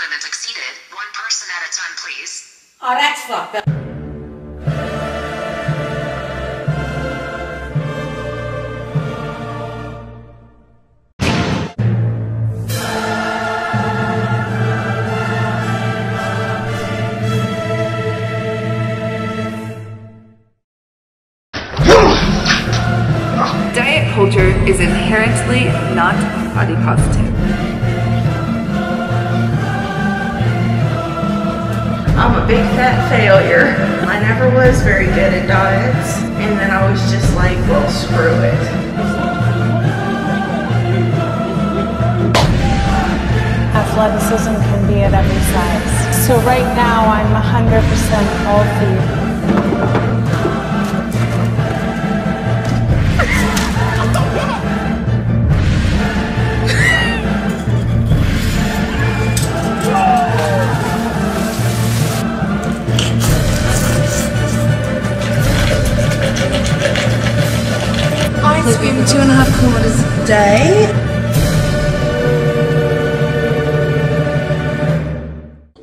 limit exceeded. One person at a time, please. Oh, that's fucked up. Diet culture is inherently not body positive. I'm a big fat failure. I never was very good at diets, and then I was just like, well, screw it. Athleticism can be at every size. So right now I'm 100% healthy. I swim 2.5 kilometers a day.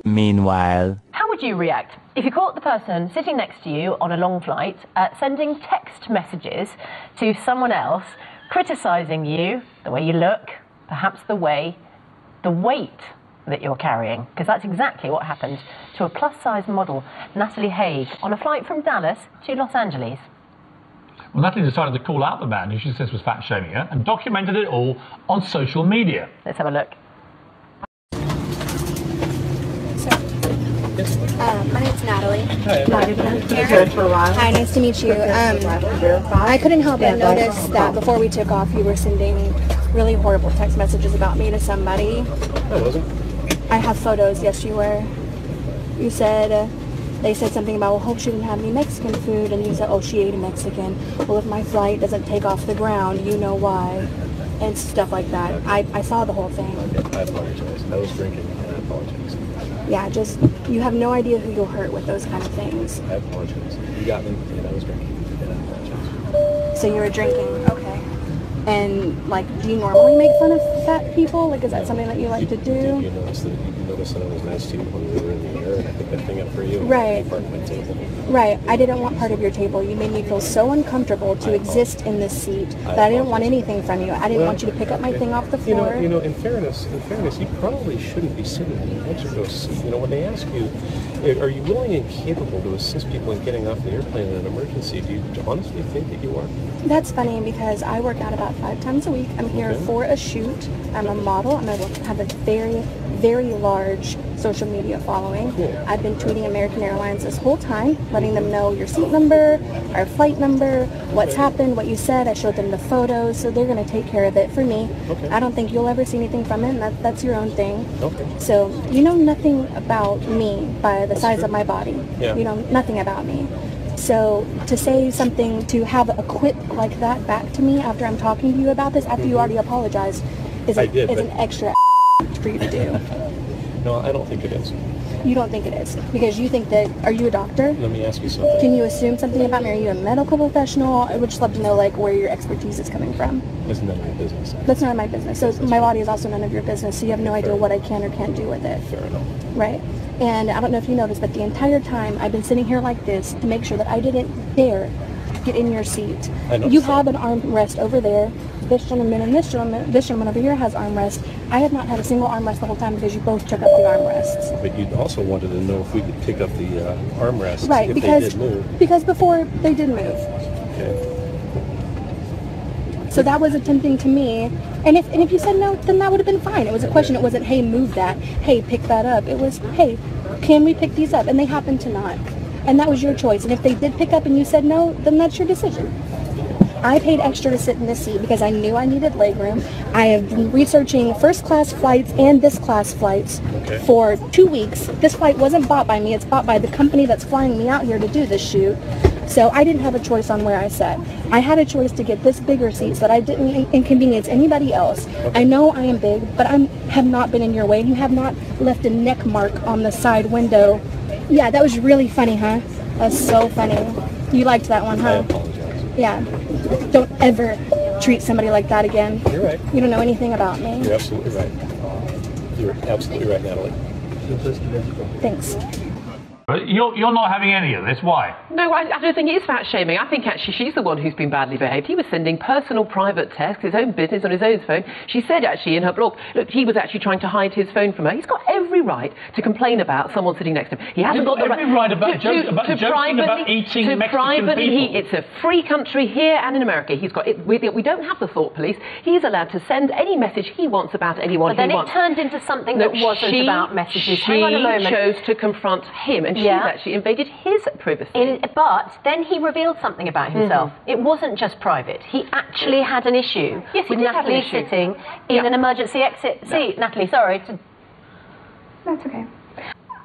Meanwhile, how would you react if you caught the person sitting next to you on a long flight sending text messages to someone else criticising you, the way you look, perhaps the weight that you're carrying? Because that's exactly what happened to a plus-size model, Natalie Haig, on a flight from Dallas to Los Angeles. Well, Natalie decided to call out the man who she says was fat-shaming her and documented it all on social media. Let's have a look. My name's Natalie. Hi. Hi, nice to meet you. I couldn't help but notice that before we took off, you were sending really horrible text messages about me to somebody. I wasn't. I have photos. Yes, you were. You said, they said something about, well, hope she didn't have any Mexican food, and you said, oh, she ate a Mexican. Well, if my flight doesn't take off the ground, you know why, and stuff like that. Okay. I saw the whole thing. Okay, I apologize. I was drinking, and I apologize. Yeah, just, you have no idea who you'll hurt with those kind of things. I apologize. You got me, and I was drinking, and I apologize. So you were drinking, okay. And, like, do you normally make fun of fat people? Like, is that something that you like to do? Did you notice that I was nice to you when we were in the air, and I picked that thing up for you? Right. Part of my table. Right. I didn't want part of your table. You made me feel so uncomfortable to exist in this seat that I didn't want anything from you. I didn't want you to pick up my thing off the floor. You know, in fairness, you probably shouldn't be sitting in the edge of those. You know, when they ask you, are you willing and capable to assist people in getting off the airplane in an emergency, do you honestly think that you are? That's funny because I work out about 5 times a week. I'm here for a shoot. I'm a model. I have a very, very large social media following. Cool. I've been tweeting American Airlines this whole time, letting them know your seat number, our flight number, what's happened, what you said. I showed them the photos, so they're going to take care of it for me. Okay. I don't think you'll ever see anything from it, and that's your own thing. Okay. So you know nothing about me by the size of my body. Yeah. You know nothing about me. So to say something, to have a quip like that back to me after I'm talking to you about this, after you already apologized, is an extra for you to do. No, I don't think it is. You don't think it is? Because you think that, are you a doctor? Let me ask you something. Can you assume something about me? Are you a medical professional? I would just love to know, like, where your expertise is coming from. It's none of your business. That's none of my business. So my body is also none of your business, so you have no idea what I can or can't do with it. Fair enough. Right. And I don't know if you noticed, but the entire time I've been sitting here like this to make sure that I didn't dare get in your seat. You have an armrest over there. This gentleman and this gentleman over here has armrest. I have not had a single armrest the whole time because you both took up the armrests. But you also wanted to know if we could pick up the armrests right, if because, they did move. Because before they did move. Okay. So that was tempting to me. And if you said no, then that would have been fine. It was a question. It wasn't, hey, move that. Hey, pick that up. It was, hey, can we pick these up? And they happened to not. And that was your choice. And if they did pick up and you said no, then that's your decision. I paid extra to sit in this seat because I knew I needed legroom. I have been researching first class flights and this class flights for 2 weeks. This flight wasn't bought by me. It's bought by the company that's flying me out here to do this shoot So I didn't have a choice on where I sat. I had a choice to get this bigger seat so that I didn't inconvenience anybody else. I know I am big, but I have not been in your way. You have not left a neck mark on the side window. Yeah, that was really funny, huh? That's so funny. You liked that one, huh? I apologize. Yeah. Don't ever treat somebody like that again. You're right. You don't know anything about me. You're absolutely right. You're absolutely right, Natalie. Thanks. But you're not having any of this. Why? No, I don't think it is fat shaming. I think actually she's the one who's been badly behaved. He was sending personal private texts, his own business on his own phone. She said actually in her blog, look, he was actually trying to hide his phone from her. He's got every right to complain about someone sitting next to him. He hasn't got the right about joking about eating Mexican people. It's a free country here and in America. He's got it. We don't have the thought police. He's allowed to send any message he wants about anyone But he then wants. it turned into something that wasn't about messages. Hang on a moment. She chose to confront him, and she's actually invaded his privacy. But then he revealed something about himself. It wasn't just private. He actually had an issue with Natalie sitting in an emergency exit seat. Natalie, sorry. That's okay.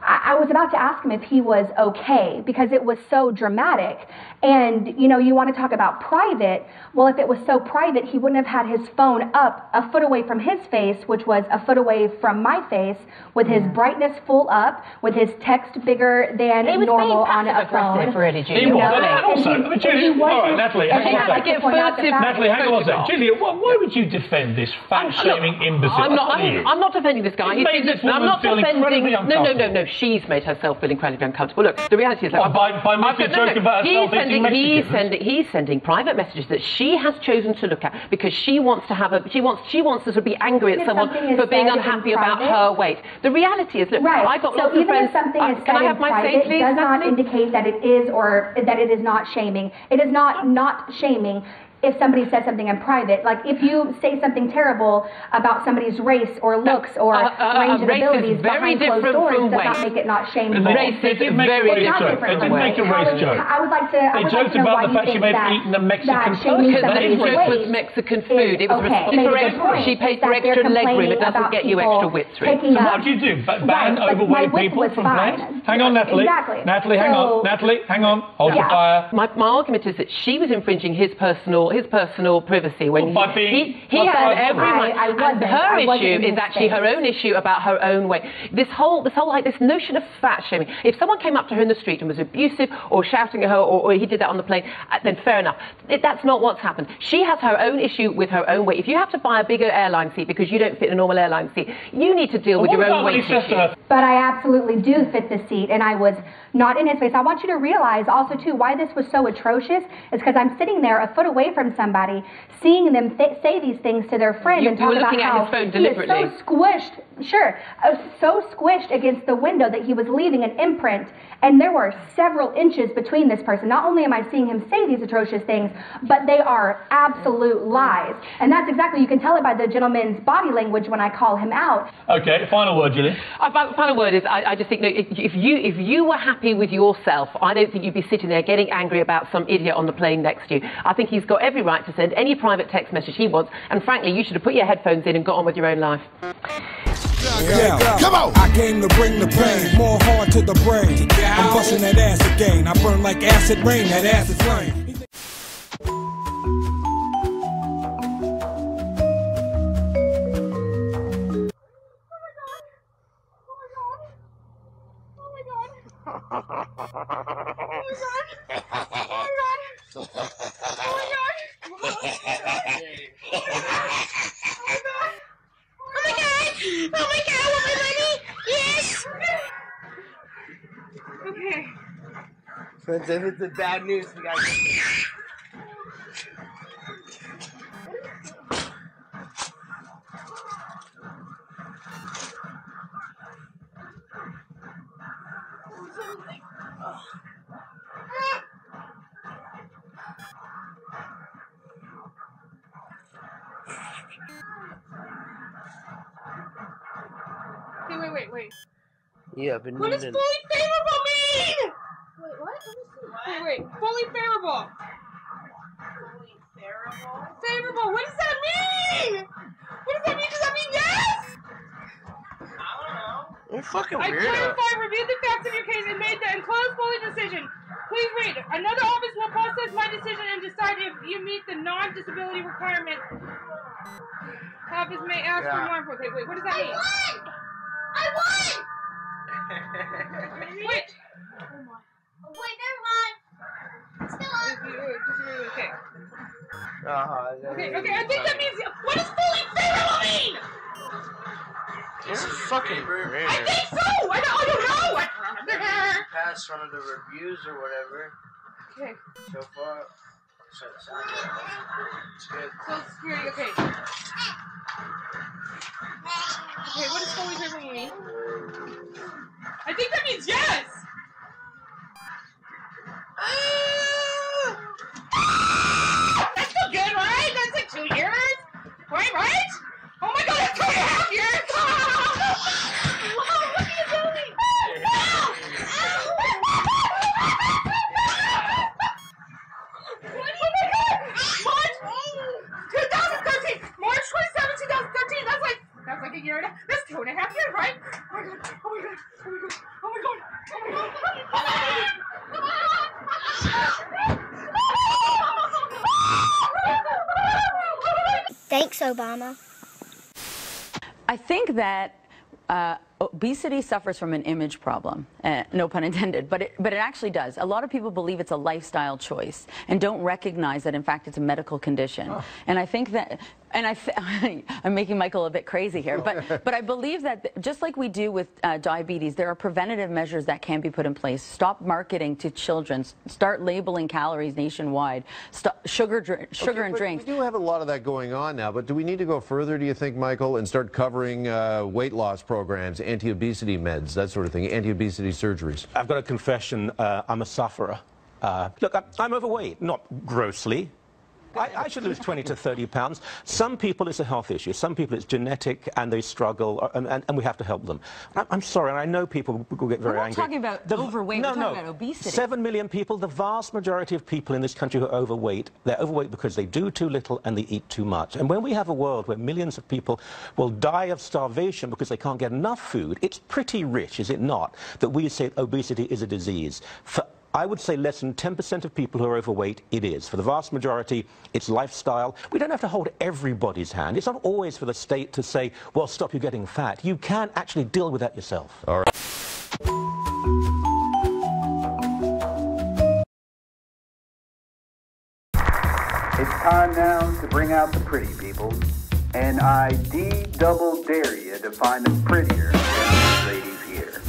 I was about to ask him if he was okay because it was so dramatic. And, you know, you want to talk about private. Well, if it was so private, he wouldn't have had his phone up a foot away from his face, which was a foot away from my face, with his brightness full up, with his text bigger than normal on a phone. Really, Julia. All right, Natalie, hang on a second. Natalie, hang on a second. Julia, why would you defend this fat-shaming imbecile? I'm not defending this guy. I'm not defending. No. She's made herself feel incredibly uncomfortable. Look, the reality is, like, by making a joke about herself eating Mexicans. He's sending private messages that she has chosen to look at because she wants to have she wants to sort of be angry at someone for being unhappy about her weight. The reality is, look, I got lots of friends. Can I have my say, please? Does not indicate that it is or that it is not shaming. It is not shaming. If somebody says something in private, like if you say something terrible about somebody's race or looks or range of abilities behind closed doors, does not make it not shameful. Race is very different. They didn't make a race joke. I would like to. They joked about the fact she may have eaten a Mexican person. Because the difference was Mexican food. It was she paid for extra leg room. It doesn't get you extra width room. So what do you do? Ban overweight people from planes? Hang on, Natalie. Natalie, hang on. Natalie, hang on. Hold your fire. My argument is that she was infringing his personal privacy when he had every right. And her issue is actually her own issue about her own weight. This notion of fat shaming. If someone came up to her in the street and was abusive or shouting at her, or he did that on the plane, then fair enough. That's not what's happened. She has her own issue with her own weight. If you have to buy a bigger airline seat because you don't fit a normal airline seat, you need to deal with your own weight issue. But I absolutely do fit the seat, and I was not in his face. I want you to realize also too why this was so atrocious is because I'm sitting there a foot away from somebody, seeing them say these things to their friend and talk about how he is so squished. So squished against the window that he was leaving an imprint, and there were several inches between this person. Not only am I seeing him say these atrocious things, but they are absolute lies. And that's exactly, you can tell it by the gentleman's body language when I call him out. Okay, final word, Julie. Final word is, I just think, no, if you were happy with yourself, I don't think you'd be sitting there getting angry about some idiot on the plane next to you. I think he's got every right to send any private text message he wants, and frankly, you should have put your headphones in and got on with your own life. Yeah, come on! I came to bring the pain, more hard to the brain. I'm busting that ass again. I burn like acid rain, that ass is flame. Oh my god, I want my money! Yes! Okay. Friends, if it's the bad news, we got Wait. Yeah, I've been What does fully favorable mean? Wait, what? Wait. Fully favorable. Fully favorable? Favorable, what does that mean? What does that mean? Does that mean yes? I don't know. You're fucking weirdo. I clarified, reviewed the facts of your case, and made the enclosed fully decision. Please read. Another office will process my decision and decide if you meet the non-disability requirements. Office may ask for more info. Okay, wait, what does that mean? I won! Wait. Wait, never mind. Still on. Okay. Okay, I think that means. What does fully favorable mean? This is fucking rare. I think so! I don't know! Pass one of the reviews or whatever. Okay. So far. It's good. Social Security, okay. Okay, what does fully favorable mean? I think that means yes! That's still good, right? That's like 2 years? Right? Oh my god, that's 2.5 years! What are you doing? March 27, 2013. That's like a year and a half. That's 2.5 years, right? Oh my god. Thanks, Obama. I think that obesity suffers from an image problem, no pun intended, but it actually does. A lot of people believe it's a lifestyle choice and don't recognize that, in fact, it's a medical condition. Oh. And I think that, I'm making Michael a bit crazy here, but I believe that just like we do with diabetes, there are preventative measures that can be put in place. Stop marketing to children, start labeling calories nationwide, stop sugar and drinks. We do have a lot of that going on now, but do we need to go further, do you think, Michael, and start covering weight loss programs, anti-obesity meds, that sort of thing, anti-obesity surgeries? I've got a confession. I'm a sufferer. Look, I'm overweight, not grossly. I should lose 20 to 30 pounds. Some people it's a health issue. Some people it's genetic and they struggle, and we have to help them. I'm sorry, and I know people will get very angry. We're not talking about overweight, we're talking about obesity. 7 million people, the vast majority of people in this country who are overweight, they're overweight because they do too little and they eat too much. And when we have a world where millions of people will die of starvation because they can't get enough food, it's pretty rich, is it not, that we say obesity is a disease. I would say less than 10% of people who are overweight, it is. For the vast majority, it's lifestyle. We don't have to hold everybody's hand. It's not always for the state to say, well, stop you getting fat. You can actually deal with that yourself. All right. It's time now to bring out the pretty people. And I double dare you to find them prettier than these ladies here.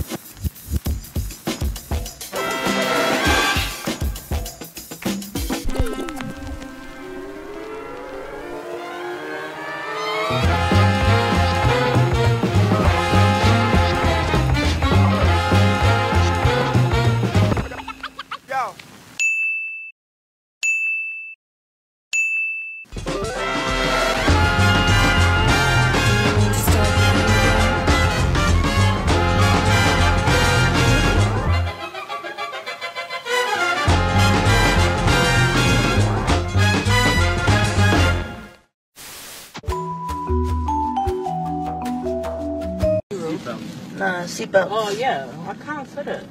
Seatbelt. Oh yeah, I can't fit it.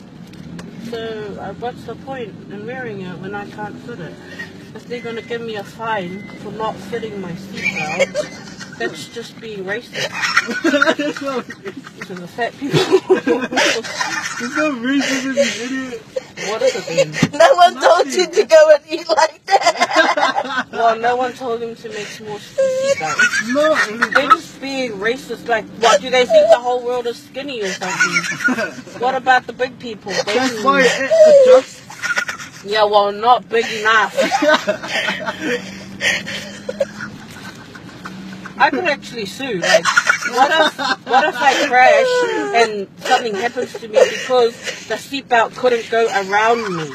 So what's the point in wearing it when I can't fit it? If they're going to give me a fine for not fitting my seatbelt, that's just being racist. To the fat people. There's no racism, you idiot. What is it then? No one told you to go and eat like that. Well, no one told him to make small seatbelts. No. They're just being racist. Like, what, do they think the whole world is skinny or something? What about the big people? That's why it adjusts. Yeah, well, not big enough. I could actually sue. Like, what if I crash and something happens to me because the seatbelt couldn't go around me?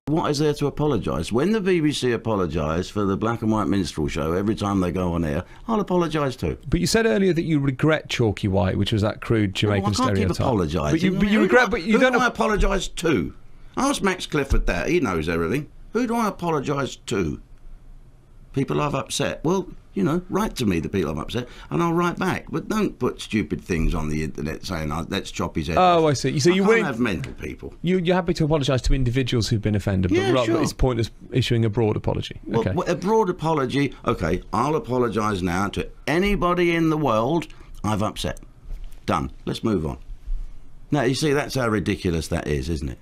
What is there to apologise? When the BBC apologise for the black and white minstrel show every time they go on air, I'll apologise too. But you said earlier that you regret Chalky White, which was that crude Jamaican stereotype. I can't keep apologising. But you regret, but you don't. Who do I apologise to? Ask Max Clifford that. He knows everything. Who do I apologise to? people I've upset. Well, you know, write to me the people I've upset, and I'll write back. But don't put stupid things on the internet saying, let's chop his head off. Oh, I see. So you can't have mental people. You're happy to apologise to individuals who've been offended, but rather it's pointless issuing a broad apology. Okay. Well, a broad apology, okay, I'll apologise now to anybody in the world I've upset. Done. Let's move on. Now, you see, that's how ridiculous that is, isn't it?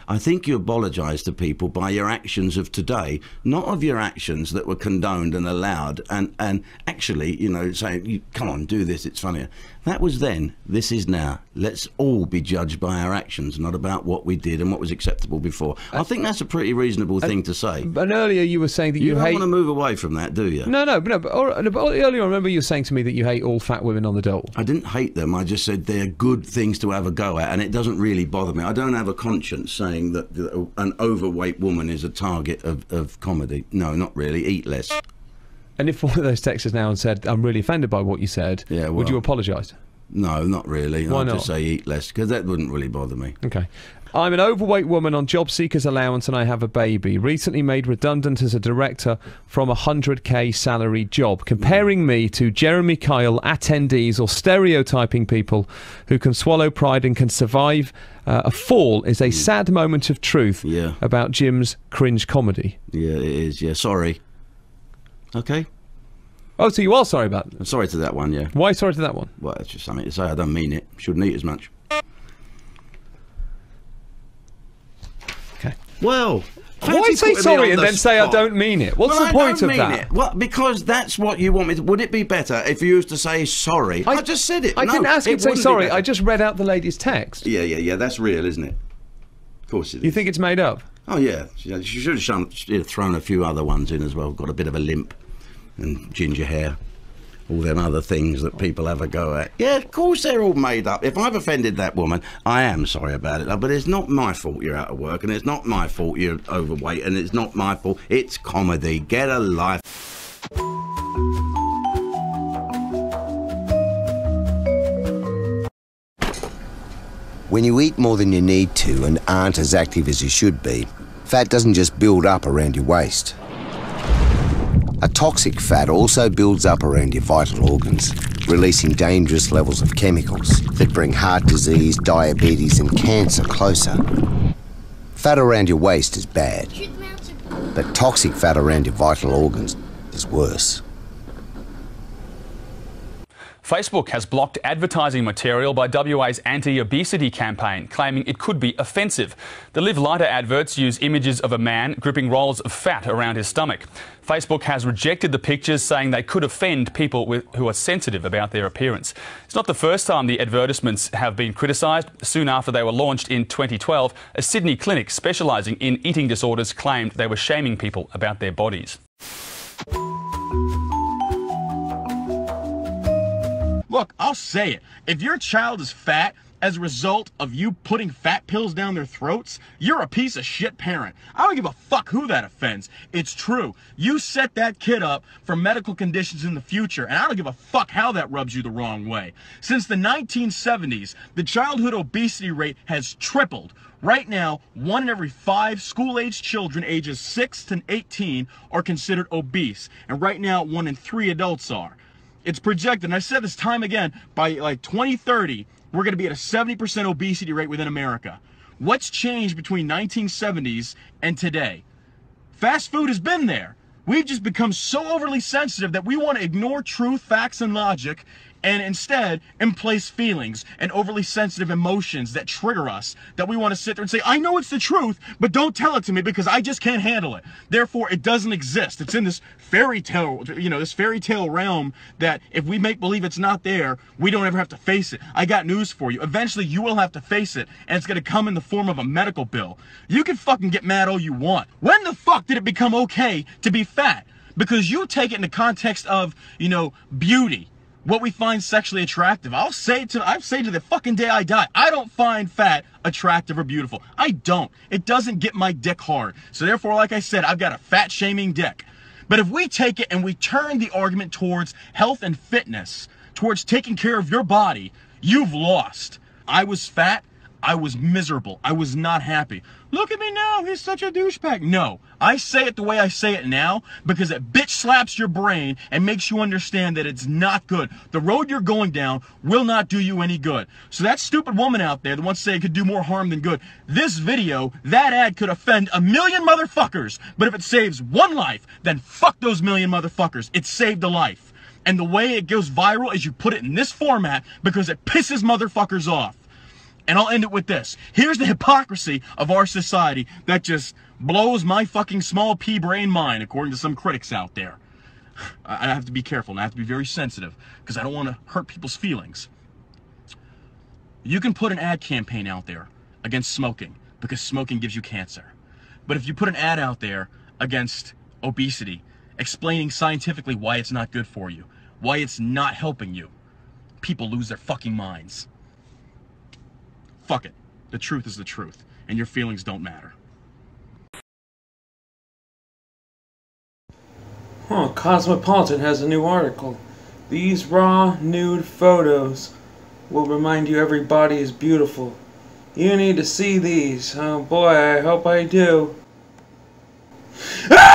I think you apologise to people by your actions of today, not of your actions that were condoned and allowed, and actually, you know, saying, come on, do this, it's funnier. That was then, this is now. Let's all be judged by our actions, not about what we did and what was acceptable before. I think that's a pretty reasonable thing to say. And earlier you were saying that you hate... don't want to move away from that, do you? No, but earlier I remember you were saying to me that you hate all fat women on the dole. I didn't hate them, I just said they're good things to have a go at, and it doesn't really bother me. I don't have a conscience saying that an overweight woman is a target of comedy. No, not really. Eat less. And if one of those texters now and said, I'm really offended by what you said, would you apologise? No, not really. Why I'd not? just say eat less, because that wouldn't really bother me. Okay. I'm an overweight woman on job seekers allowance and I have a baby. Recently made redundant as a director from a 100k salary job. Comparing me to Jeremy Kyle attendees or stereotyping people who can swallow pride and can survive a fall is a sad moment of truth about Jim's cringe comedy. Yeah, it is. Yeah, sorry. Okay. Oh, so you are sorry about it? I'm sorry to that one, yeah. Why sorry to that one? Well, it's just something to say. I don't mean it. Shouldn't eat as much. Okay. Well, why say sorry and then say I don't mean it? What's the point of that? Well, because that's what you want me to... Would it be better if you used to say sorry? I just said it. I didn't ask you to say sorry. I just read out the lady's text. Yeah. That's real, isn't it? Of course it is. You think it's made up? Oh, yeah. She should have thrown a few other ones in as well. Got a bit of a limp and ginger hair. All them other things that people have a go at. Yeah, of course they're all made up. If I've offended that woman, I am sorry about it, but it's not my fault you're out of work, and it's not my fault you're overweight, and it's not my fault. It's comedy. Get a life. When you eat more than you need to and aren't as active as you should be, fat doesn't just build up around your waist. A toxic fat also builds up around your vital organs, releasing dangerous levels of chemicals that bring heart disease, diabetes and cancer closer. Fat around your waist is bad, but toxic fat around your vital organs is worse. Facebook has blocked advertising material by WA's anti-obesity campaign, claiming it could be offensive. The Live Lighter adverts use images of a man gripping rolls of fat around his stomach. Facebook has rejected the pictures, saying they could offend people who are sensitive about their appearance. It's not the first time the advertisements have been criticised. Soon after they were launched in 2012, a Sydney clinic specialising in eating disorders claimed they were shaming people about their bodies. Look, I'll say it. If your child is fat as a result of you putting fat pills down their throats, you're a piece of shit parent. I don't give a fuck who that offends. It's true. You set that kid up for medical conditions in the future, and I don't give a fuck how that rubs you the wrong way. Since the 1970s, the childhood obesity rate has tripled. Right now, 1 in every 5 school-aged children ages 6 to 18 are considered obese, and right now 1 in 3 adults are. It's projected, and I said this time again, by like 2030, we're going to be at a 70% obesity rate within America. What's changed between 1970s and today? Fast food has been there. We've just become so overly sensitive that we want to ignore truth, facts, and logic, and instead emplace feelings and overly sensitive emotions that trigger us, that we want to sit there and say, I know it's the truth, but don't tell it to me because I just can't handle it. Therefore, it doesn't exist. It's in this fairy tale, this fairy tale realm that if we make believe it's not there, we don't ever have to face it. I got news for you. Eventually, you will have to face it, and it's going to come in the form of a medical bill. You can fucking get mad all you want. When the fuck did it become okay to be fat? Because you take it in the context of, beauty. What we find sexually attractive. I'll say to the fucking day I die, I don't find fat attractive or beautiful. I don't. It doesn't get my dick hard. So therefore, like I said, I've got a fat shaming dick. But if we take it and we turn the argument towards health and fitness, towards taking care of your body, you've lost. I was fat. I was miserable. I was not happy. Look at me now, he's such a douchebag. No, I say it the way I say it now because it bitch slaps your brain and makes you understand that it's not good. The road you're going down will not do you any good. So that stupid woman out there that wants to say it could do more harm than good, this video, that ad could offend 1 million motherfuckers. But if it saves one life, then fuck those 1 million motherfuckers. It saved a life. And the way it goes viral is you put it in this format because it pisses motherfuckers off. And I'll end it with this. Here's the hypocrisy of our society that just blows my fucking small pea brain mind, according to some critics out there. I have to be careful and I have to be very sensitive because I don't want to hurt people's feelings. You can put an ad campaign out there against smoking because smoking gives you cancer. But if you put an ad out there against obesity, explaining scientifically why it's not good for you, why it's not helping you, people lose their fucking minds. Fuck it. The truth is the truth, and your feelings don't matter. Cosmopolitan has a new article. These raw, nude photos will remind you every body is beautiful. You need to see these. Oh boy, I hope I do. Ah!